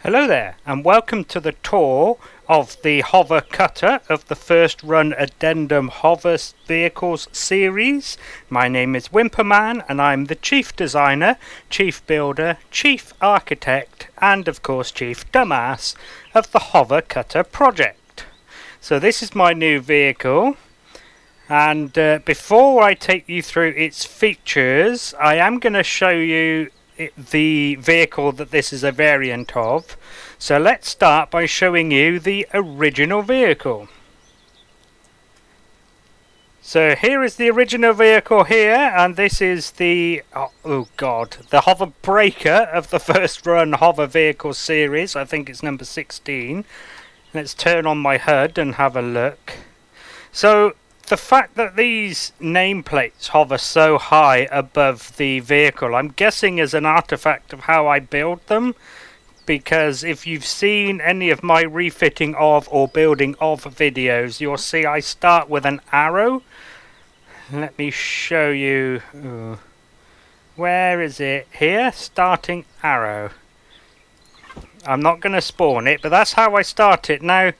Hello there, and welcome to the tour of the HoverCutter of the first Run Addendum Hover Vehicles series. My name is Wimperman, and I'm the Chief Designer, Chief Builder, Chief Architect, and of course Chief Dumbass of the HoverCutter project. So this is my new vehicle, and before I take you through its features, I am going to show you the vehicle that this is a variant of. So let's start by showing you the original vehicle. So here is the original vehicle here, and this is the the hover breaker of the first Run Hover Vehicles series. I think it's number 16. Let's turn on my HUD and have a look. So the fact that these nameplates hover so high above the vehicle, I'm guessing is an artifact of how I build them, because if you've seen any of my refitting of or building of videos, you'll see I start with an arrow. Let me show you. Where is it? Here, starting arrow. I'm not going to spawn it, but that's how I start it. Now,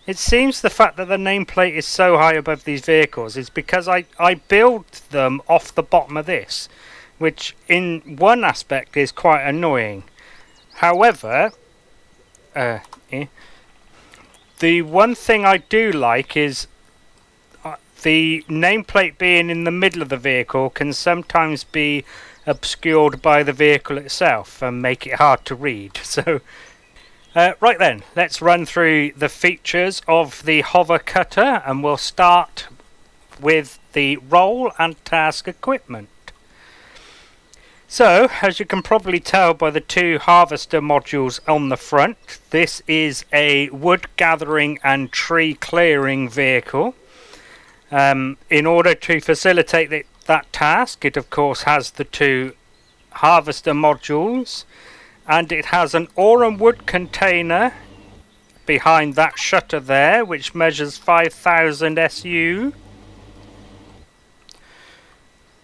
it seems the fact that the nameplate is so high above these vehicles is because I build them off the bottom of this, which in one aspect is quite annoying. However, the one thing I do like is the nameplate being in the middle of the vehicle can sometimes be obscured by the vehicle itself and make it hard to read. So right then, let's run through the features of the HoverCutter, and we'll start with the role and task equipment. So, as you can probably tell by the two harvester modules on the front, this is a wood gathering and tree clearing vehicle. In order to facilitate that task, it of course has the two harvester modules, and it has an ore and wood container behind that shutter there, which measures 5,000 SU.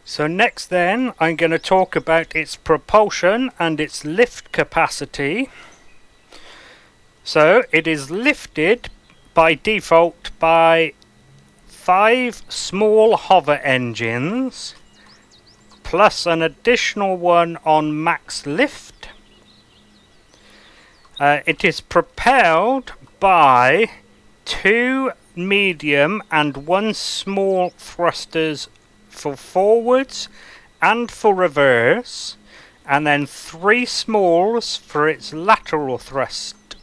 So next then, I'm going to talk about its propulsion and its lift capacity. So it is lifted by default by 5 small hover engines, plus an additional one on max lift. It is propelled by 2 medium and 1 small thrusters for forwards and for reverse, and then 3 smalls for its lateral thrust.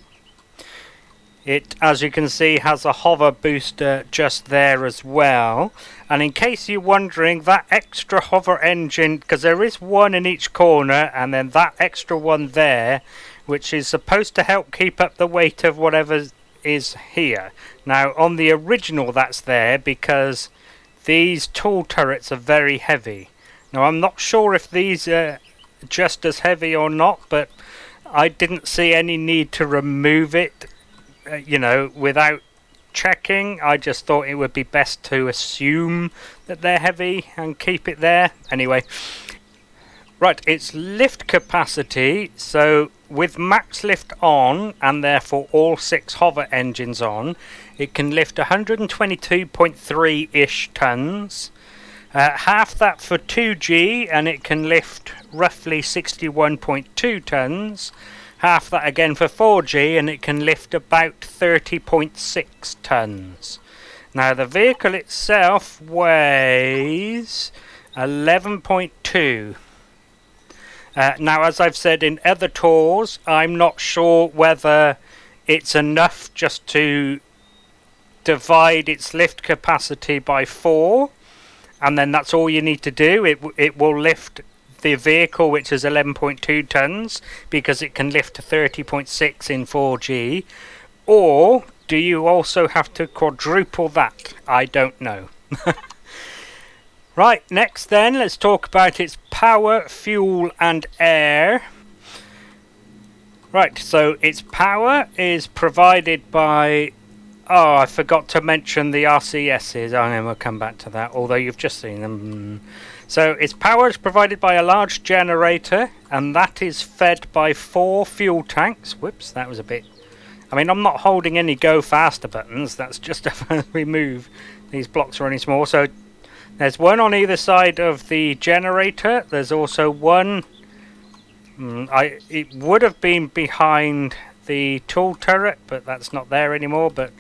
It, as you can see, has a hover booster just there as well. And in case you're wondering, that extra hover engine, because there is one in each corner and then that extra one there, which is supposed to help keep up the weight of whatever is here. Now, on the original that's there because these tall turrets are very heavy. Now, I'm not sure if these are just as heavy or not, but I didn't see any need to remove it, without checking. I just thought it would be best to assume that they're heavy and keep it there. Anyway, right, its lift capacity, so with max lift on, and therefore all 6 hover engines on, it can lift 122.3-ish tons. Half that for 2G, and it can lift roughly 61.2 tons. Half that again for 4G, and it can lift about 30.6 tons. Now the vehicle itself weighs 11.2. Now, as I've said in other tours, I'm not sure whether it's enough just to divide its lift capacity by 4, and then that's all you need to do. It will lift the vehicle, which is 11.2 tons, because it can lift to 30.6 in 4G, or do you also have to quadruple that? I don't know. Right, next then, let's talk about its power, fuel and air. Right, so its power is provided by Oh, I forgot to mention the RCSs. Oh, no, we'll come back to that, although you've just seen them. So its power is provided by a large generator, and that is fed by 4 fuel tanks. Whoops, that was a bit... I mean, I'm not holding any go faster buttons. That's just as we move. These blocks are only small. So there's one on either side of the generator. There's also one... it would have been behind the tool turret, but that's not there anymore. But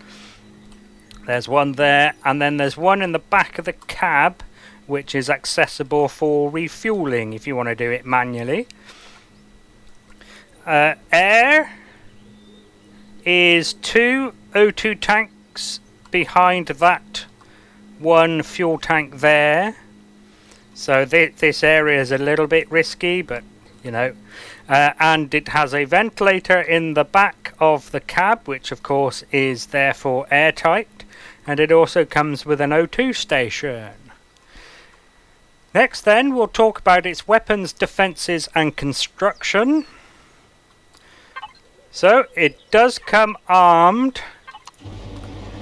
there's one there, and then there's one in the back of the cab, which is accessible for refueling if you want to do it manually. Air is 2 O2 tanks behind that one fuel tank there. So this area is a little bit risky, but you know. And it has a ventilator in the back of the cab, which of course is therefore airtight. And it also comes with an O2 station. Next then, we'll talk about its weapons, defences and construction. So, it does come armed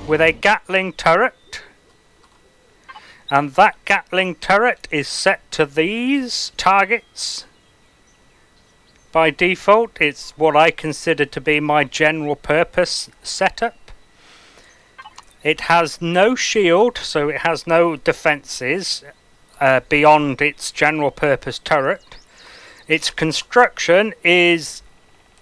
with a Gatling turret. And that Gatling turret is set to these targets. By default, it's what I consider to be my general purpose setup. It has no shield, so it has no defences beyond its general purpose turret. Its construction is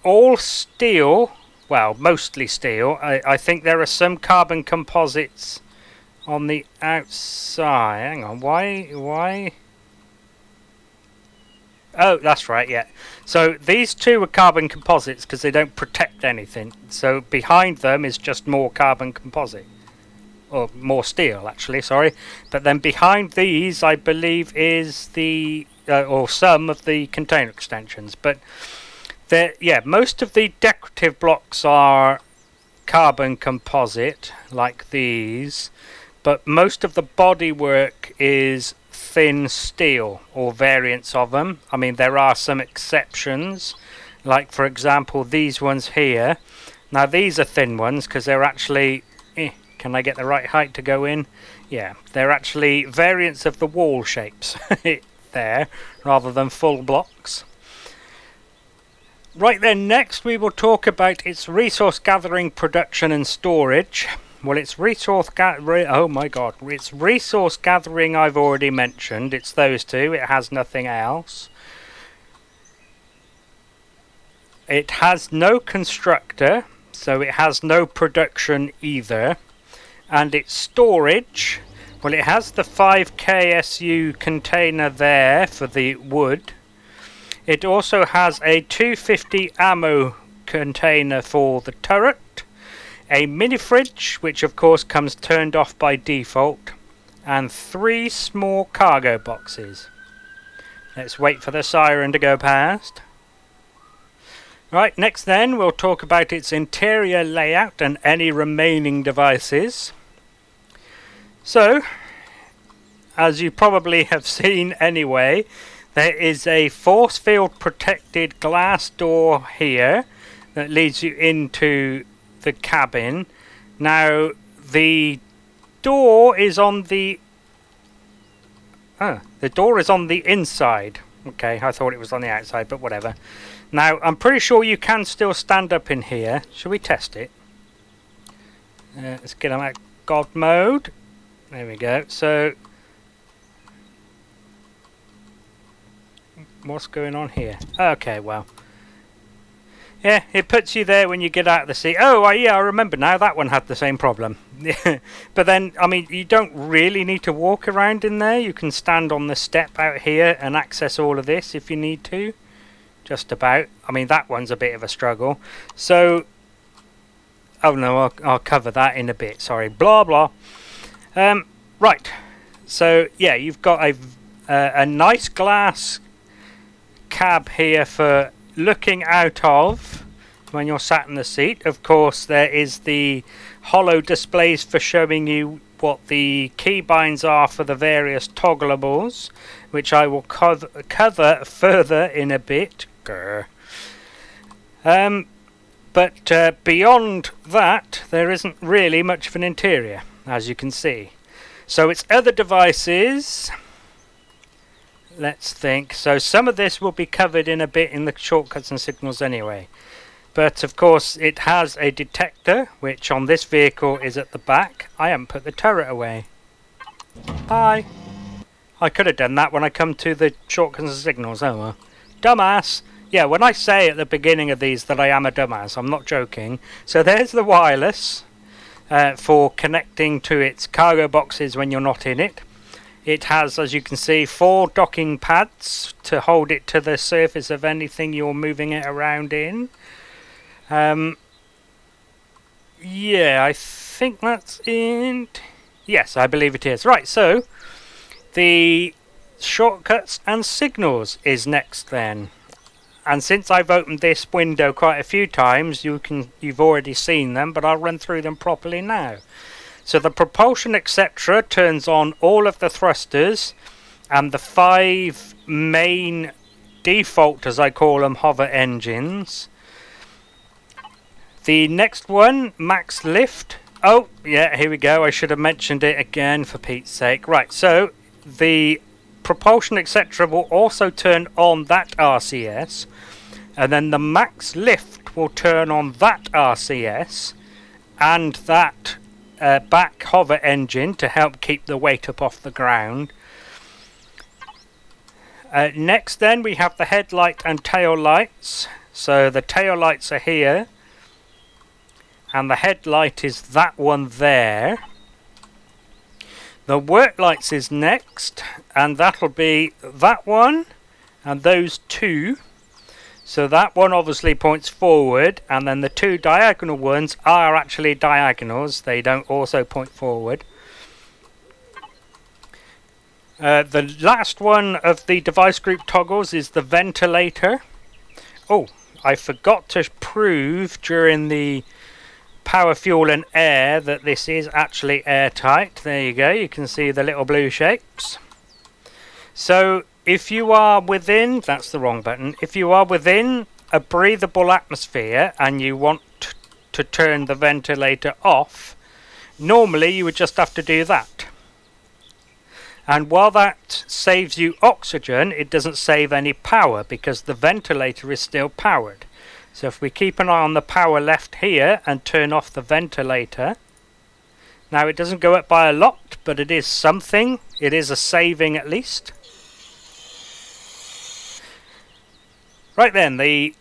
all steel, well, mostly steel. I think there are some carbon composites on the outside. Hang on, why? Oh, that's right, yeah. So these two are carbon composites because they don't protect anything. So behind them is just more carbon composite. Or more steel, actually, sorry. But then behind these, I believe, is the... or some of the container extensions. But, yeah, most of the decorative blocks are carbon composite, like these. But most of the bodywork is thin steel, or variants of them. I mean, there are some exceptions. Like, for example, these ones here. Now, these are thin ones, because they're actually... Can I get the right height to go in? Yeah, they're actually variants of the wall shapes there, rather than full blocks. Right then, next we will talk about its resource gathering, production and storage. Well, its resource its resource gathering I've already mentioned. It's those two. It has nothing else. It has no constructor, so it has no production either. And its storage, well, it has the 5 KSU container there for the wood. It also has a 250 ammo container for the turret, a mini fridge, which of course comes turned off by default, and 3 small cargo boxes. Let's wait for the siren to go past. Right, next then we'll talk about its interior layout and any remaining devices. So, as you probably have seen anyway, there is a force field protected glass door here that leads you into the cabin. Now, the door is on the... the door is on the inside. Okay, I thought it was on the outside, but whatever. Now, I'm pretty sure you can still stand up in here. Shall we test it? Let's get on that God mode. There we go. So, what's going on here? Okay, well. Yeah, it puts you there when you get out of the seat. Oh, yeah, I remember now. That one had the same problem. But then, I mean, you don't really need to walk around in there. You can stand on the step out here and access all of this if you need to. Just about. I mean, that one's a bit of a struggle. So, oh no, I'll cover that in a bit. Sorry. Blah, blah. Right. So, yeah, you've got a nice glass cab here for looking out of when you're sat in the seat. Of course, there is the hollow displays for showing you what the keybinds are for the various toggleables, which I will cover further in a bit. But But beyond that, there isn't really much of an interior, as you can see. So its other devices, let's think. So some of this will be covered in a bit in the shortcuts and signals anyway. But of course it has a detector, which on this vehicle is at the back. I haven't put the turret away. Hi. I could have done that when I come to the shortcuts and signals. Oh well. Dumbass. Yeah, when I say at the beginning of these that I am a dumbass, I'm not joking. So there's the wireless for connecting to its cargo boxes when you're not in it. It has, as you can see, 4 docking pads to hold it to the surface of anything you're moving it around in. Yeah, I think that's it. Yes, I believe it is. Right, so the shortcuts and signals is next then. And since I've opened this window quite a few times, you've already seen them, but I'll run through them properly now. So the propulsion etc. turns on all of the thrusters and the 5 main default, as I call them, hover engines. The next one, max lift. Oh, yeah, here we go. I should have mentioned it again for Pete's sake. Right, so the propulsion etc. will also turn on that RCS. And then the max lift will turn on that RCS and that back hover engine to help keep the weight up off the ground. Next then we have the headlight and tail lights. So the tail lights are here and the headlight is that one there. The work lights is next, and that'll be that one and those 2. So that one obviously points forward, and then the 2 diagonal ones are actually diagonals. They don't also point forward. The last one of the device group toggles is the ventilator. Oh, I forgot to prove during the power, fuel and air that this is actually airtight. There you go, you can see the little blue shapes. So if you are within, that's the wrong button, if you are within a breathable atmosphere and you want to turn the ventilator off, normally you would just have to do that. And while that saves you oxygen, it doesn't save any power because the ventilator is still powered. So if we keep an eye on the power left here and turn off the ventilator, now it doesn't go up by a lot, but it is something. It is a saving at least. Right then, the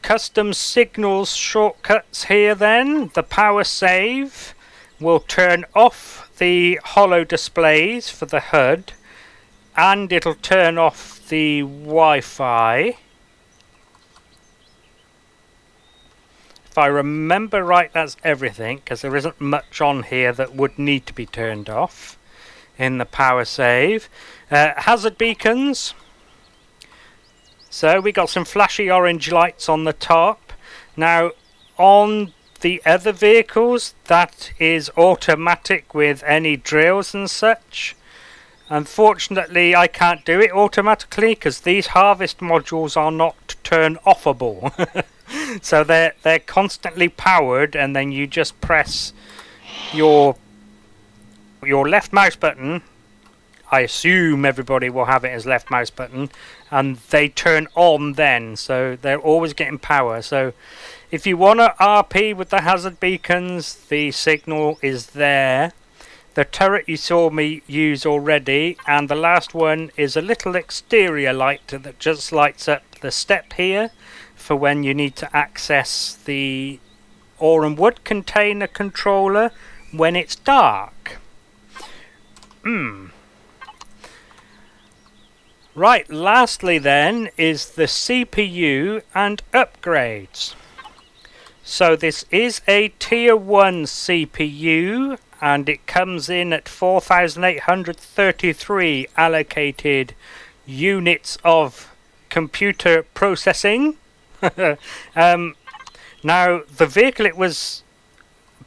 custom signals shortcuts here then. The power save will turn off the holo displays for the HUD, and it'll turn off the Wi-Fi. If I remember right, that's everything, because there isn't much on here that would need to be turned off in the power save. Hazard beacons. So we got some flashy orange lights on the top. Now on the other vehicles that is automatic with any drills and such. Unfortunately I can't do it automatically because these harvest modules are not turn offable. So they're constantly powered, and then you just press your left mouse button. I assume everybody will have it as left mouse button, and they turn on then, so they're always getting power. So if you want to RP with the hazard beacons, the signal is there. The turret you saw me use already, and the last one is a little exterior light that just lights up the step here for when you need to access the ore and wood container controller when it's dark. Right, lastly then is the CPU and upgrades. So this is a tier 1 CPU, and it comes in at 4,833 allocated units of computer processing. Now the vehicle it was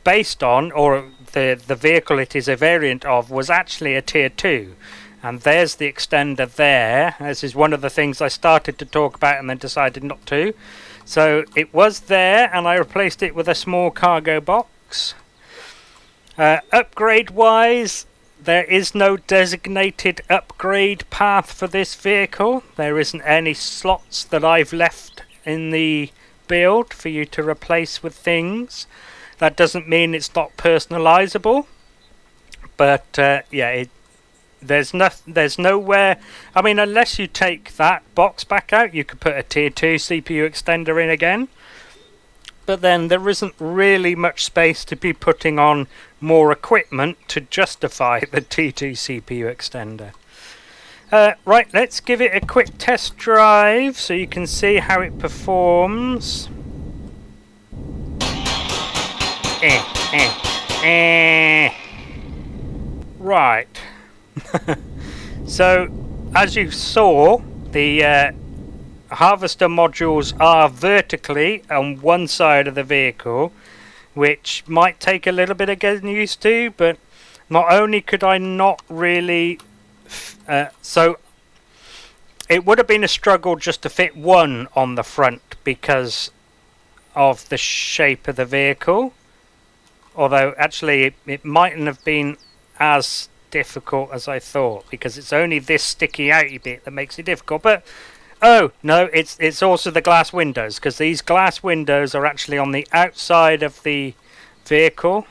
based on, or the vehicle it is a variant of, was actually a tier 2. And there's the extender there. This is one of the things I started to talk about and then decided not to. So it was there, and I replaced it with a small cargo box. Upgrade wise, there is no designated upgrade path for this vehicle. There isn't any slots that I've left in the build for you to replace with things. That doesn't mean it's not personalizable, but yeah, there's nowhere. I mean, unless you take that box back out, you could put a tier 2 CPU extender in again, but then there isn't really much space to be putting on more equipment to justify the T2 CPU extender. Right, let's give it a quick test drive so you can see how it performs. Right. So, as you saw, the harvester modules are vertically on one side of the vehicle, which might take a little bit of getting used to, but not only could I not really... so, it would have been a struggle just to fit one on the front because of the shape of the vehicle. Although, actually, it mightn't have been as difficult as I thought, because it's only this sticky outy bit that makes it difficult. But, oh, no, it's also the glass windows, because these glass windows are actually on the outside of the vehicle.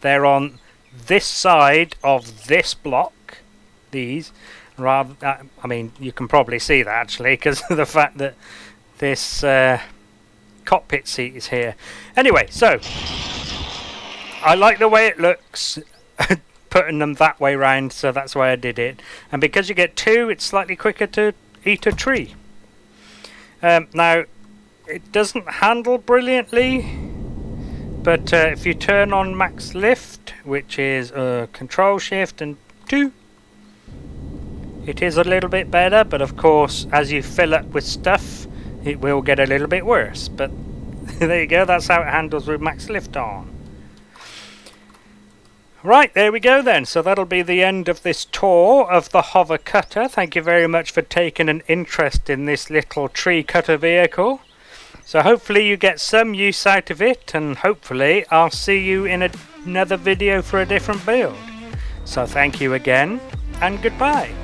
They're on this side of this block, these. Rather, I mean, you can probably see that, actually, because of the fact that this cockpit seat is here. Anyway, so... I like the way it looks, putting them that way round, so that's why I did it. And because you get two, it's slightly quicker to eat a tree. Now, it doesn't handle brilliantly, but if you turn on max lift, which is control shift and 2, it is a little bit better, but of course, as you fill up with stuff, it will get a little bit worse. But there you go, that's how it handles with max lift on. Right, there we go then. So that'll be the end of this tour of the HoverCutter. Thank you very much for taking an interest in this little tree cutter vehicle. So hopefully you get some use out of it, and hopefully I'll see you in another video for a different build. So thank you again, and goodbye.